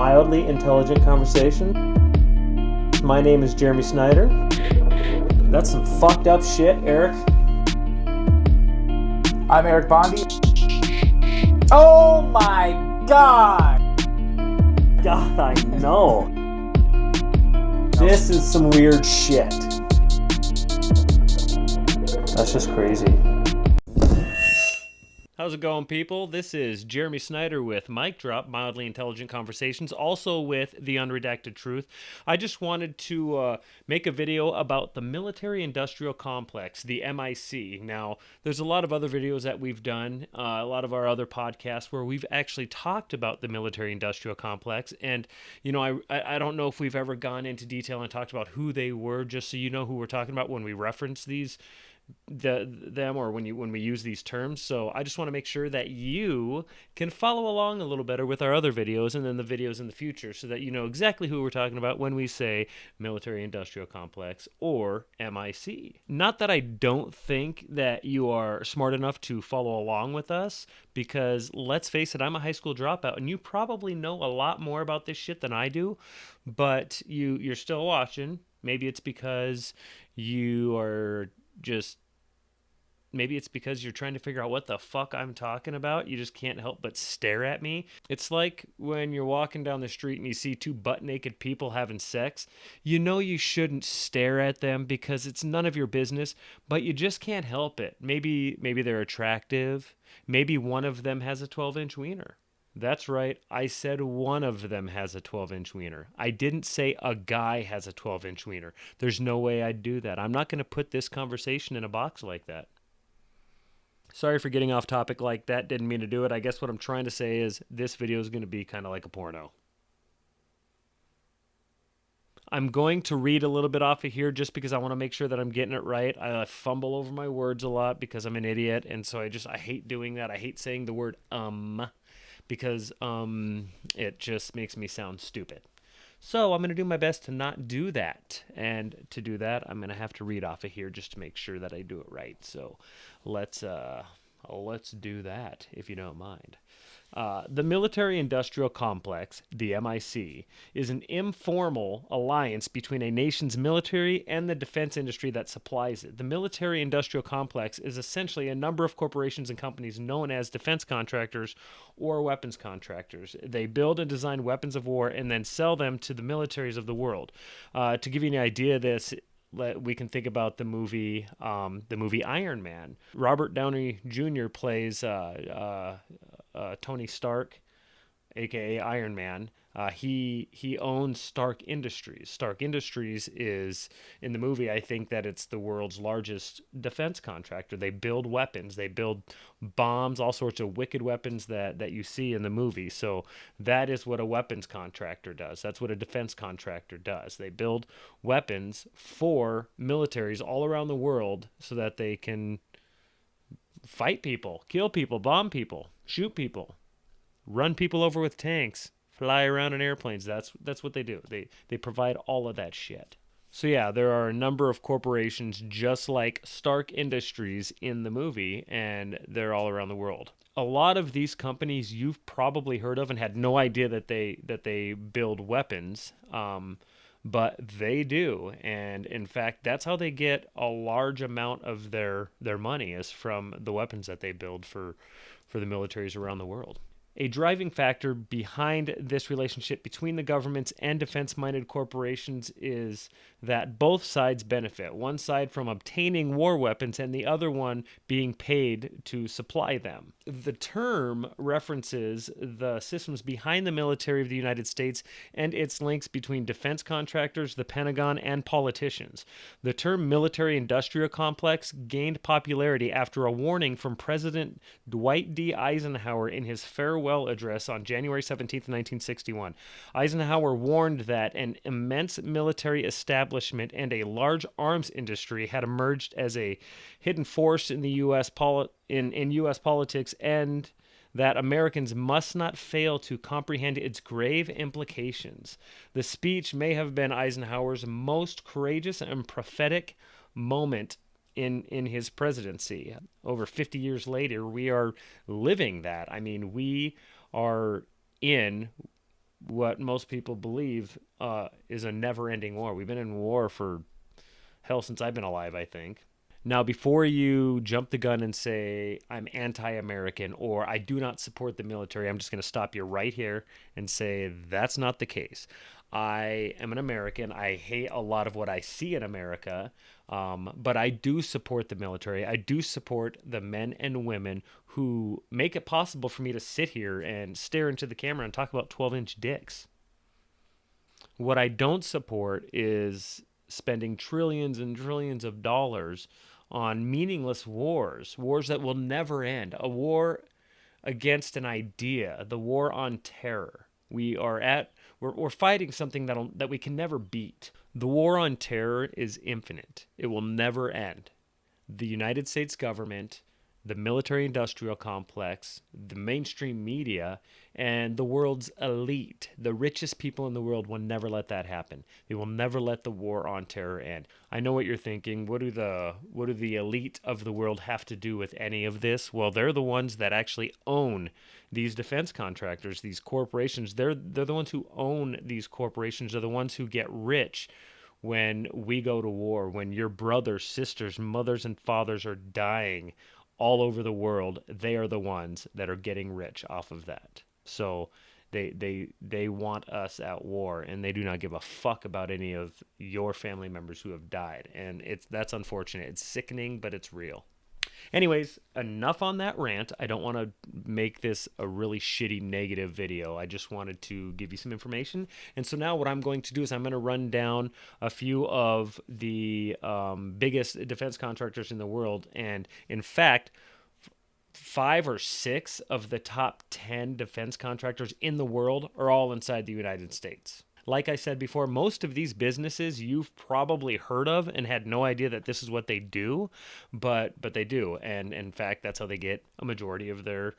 mildly intelligent conversation. My name is Jeremy Snyder. That's some fucked up shit, Eric. I'm Eric Bondi. Oh my God! God, I know. This is some weird shit. That's just crazy. How's it going, people? This is Jeremy Snyder with Mic Drop, Mildly Intelligent Conversations, also with The Unredacted Truth. I just wanted to make a video about the military-industrial complex, the M.I.C. Now, there's a lot of other videos that we've done, a lot of our other podcasts, where we've actually talked about the military-industrial complex, and, you know, I don't know if we've ever gone into detail and talked about who they were, just so you know who we're talking about when we reference them or when we use these terms. So I just want to make sure that you can follow along a little better with our other videos and then the videos in the future, so that you know exactly who we're talking about when we say military industrial complex or MIC. Not that I don't think that you are smart enough to follow along with us, because let's face it, I'm a high school dropout and you probably know a lot more about this shit than I do, but you're still watching. Maybe it's because maybe it's because you're trying to figure out what the fuck I'm talking about. You just can't help but stare at me. It's like when you're walking down the street and you see two butt-naked people having sex. You know you shouldn't stare at them because it's none of your business, but you just can't help it. Maybe they're attractive. Maybe one of them has a 12-inch wiener. That's right, I said one of them has a 12-inch wiener. I didn't say a guy has a 12-inch wiener. There's no way I'd do that. I'm not going to put this conversation in a box like that. Sorry for getting off topic like that. Didn't mean to do it. I guess what I'm trying to say is this video is going to be kind of like a porno. I'm going to read a little bit off of here just because I want to make sure that I'm getting it right. I fumble over my words a lot because I'm an idiot, and so I hate doing that. I hate saying the word because it just makes me sound stupid. So I'm going to do my best to not do that. And to do that, I'm going to have to read off of here just to make sure that I do it right. So let's do that, if you don't mind. The military-industrial complex, the MIC, is an informal alliance between a nation's military and the defense industry that supplies it. The military-industrial complex is essentially a number of corporations and companies known as defense contractors or weapons contractors. They build and design weapons of war and then sell them to the militaries of the world. To give you an idea of this, we can think about the movie Iron Man. Robert Downey Jr. plays Tony Stark, aka Iron Man. He owns Stark Industries. Stark Industries is, in the movie, I think that it's the world's largest defense contractor. They build weapons. They build bombs, all sorts of wicked weapons that you see in the movie. So that is what a weapons contractor does. That's what a defense contractor does. They build weapons for militaries all around the world so that they can fight people, kill people, bomb people, shoot people, run people over with tanks, fly around in airplanes. That's what they do. They provide all of that shit. So yeah, there are a number of corporations just like Stark Industries in the movie, and they're all around the world. A lot of these companies you've probably heard of and had no idea that they build weapons. But they do, and in fact, that's how they get a large amount of their money, is from the weapons that they build for the militaries around the world. A driving factor behind this relationship between the governments and defense-minded corporations is that both sides benefit. One side from obtaining war weapons and the other one being paid to supply them. The term references the systems behind the military of the United States and its links between defense contractors, the Pentagon, and politicians. The term military-industrial complex gained popularity after a warning from President Dwight D. Eisenhower in his farewell address on January 17, 1961. Eisenhower warned that an immense military establishment and a large arms industry had emerged as a hidden force in the U.S. U.S. politics, and that Americans must not fail to comprehend its grave implications. The speech may have been Eisenhower's most courageous and prophetic moment in his presidency. Over 50 years later, we are living that. I mean, we are in what most people believe is a never-ending war. We've been in war for hell since I've been alive, I think. Now, before you jump the gun and say I'm anti-American or I do not support the military, I'm just going to stop you right here and say that's not the case. I am an American. I hate a lot of what I see in America, but I do support the military. I do support the men and women who make it possible for me to sit here and stare into the camera and talk about 12-inch dicks. What I don't support is spending trillions and trillions of dollars on meaningless wars, wars that will never end. A war against an idea, the war on terror. We're fighting something that we can never beat. The war on terror is infinite. It will never end. The United States government, the military industrial complex, the mainstream media, and the world's elite, the richest people in the world, will never let that happen. They will never let the war on terror end. I know what you're thinking. What do the elite of the world have to do with any of this? Well, they're the ones that actually own these defense contractors, these corporations. They're the ones who own these corporations. They're the ones who get rich when we go to war, when your brothers, sisters, mothers, and fathers are dying all over the world. They are the ones that are getting rich off of that. So they want us at war, and they do not give a fuck about any of your family members who have died. And that's unfortunate. It's sickening, but it's real. Anyways, enough on that rant. I don't want to make this a really shitty negative video. I just wanted to give you some information. And so now what I'm going to do is I'm going to run down a few of the biggest defense contractors in the world. And in fact, 5 or 6 of the top 10 defense contractors in the world are all inside the United States. Like I said before, most of these businesses you've probably heard of and had no idea that this is what they do, but they do. And in fact, that's how they get a majority of their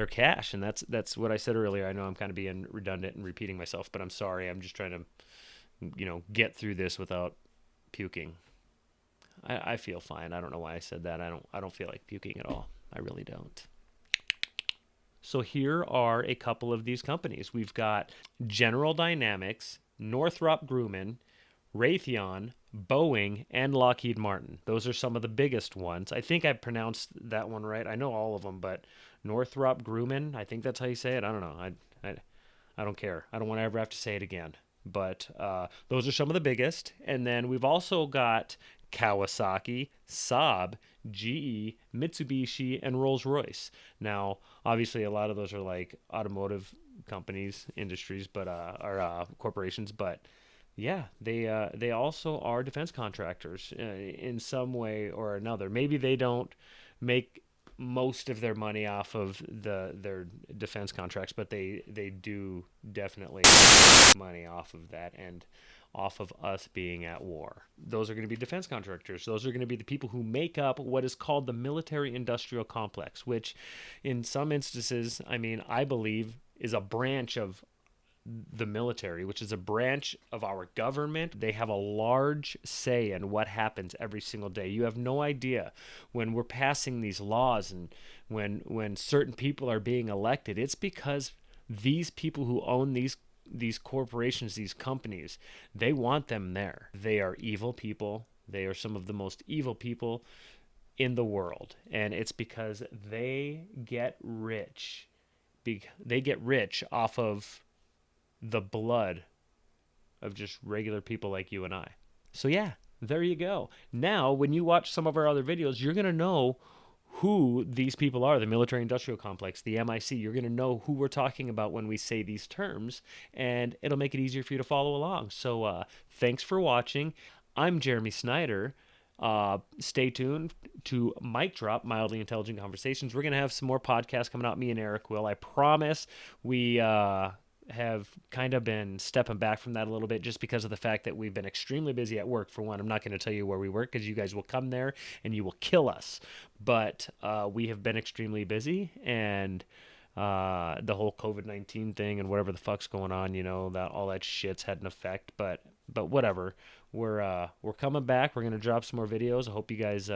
cash. And that's what I said earlier. I know I'm kind of being redundant and repeating myself, but I'm sorry. I'm just trying to, get through this without puking. I feel fine. I don't know why I said that. I don't feel like puking at all. I really don't. So here are a couple of these companies. We've got General Dynamics, Northrop Grumman, Raytheon, Boeing, and Lockheed Martin. Those are some of the biggest ones. I think I pronounced that one right. I know all of them, but Northrop Grumman, I think that's how you say it. I don't know. I don't care. I don't want to ever have to say it again. But those are some of the biggest. And then we've also got Kawasaki, Saab, GE, Mitsubishi, and Rolls-Royce. Now, obviously, a lot of those are like automotive companies, industries, but are corporations. But yeah, they also are defense contractors in some way or another. Maybe they don't make most of their money off of their defense contracts, but they do definitely money off of that and off of us being at war. Those are going to be defense contractors. Those are going to be the people who make up what is called the military industrial complex, which in some instances, I believe is a branch of the military, which is a branch of our government. They have a large say in what happens every single day. You have no idea when we're passing these laws and when certain people are being elected. It's because these people who own these corporations, these companies, they want them there. They are evil people. They are some of the most evil people in the world. And it's because they get rich. They get rich off of the blood of just regular people like you and I. So yeah, there you go. Now, when you watch some of our other videos, you're going to know who these people are, the military industrial complex, the M.I.C. You're going to know who we're talking about when we say these terms, and it'll make it easier for you to follow along. So thanks for watching. I'm Jeremy Snyder. Stay tuned to Mic Drop, Mildly Intelligent Conversations. We're going to have some more podcasts coming out. Me and Eric will. I promise. We have kind of been stepping back from that a little bit just because of the fact that we've been extremely busy at work. For one, I'm not going to tell you where we work because you guys will come there and you will kill us. But we have been extremely busy, and the whole COVID-19 thing and whatever the fuck's going on, that all that shit's had an effect. But whatever, we're coming back. We're gonna drop some more videos. I hope you guys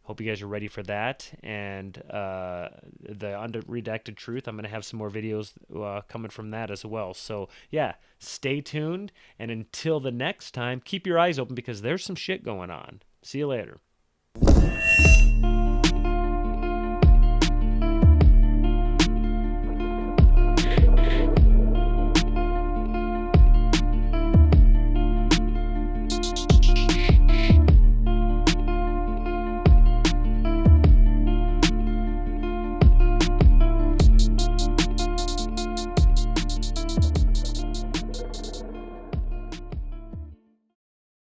Hope you guys are ready for that. And the unredacted truth, I'm going to have some more videos coming from that as well. So, yeah, stay tuned. And until the next time, keep your eyes open because there's some shit going on. See you later.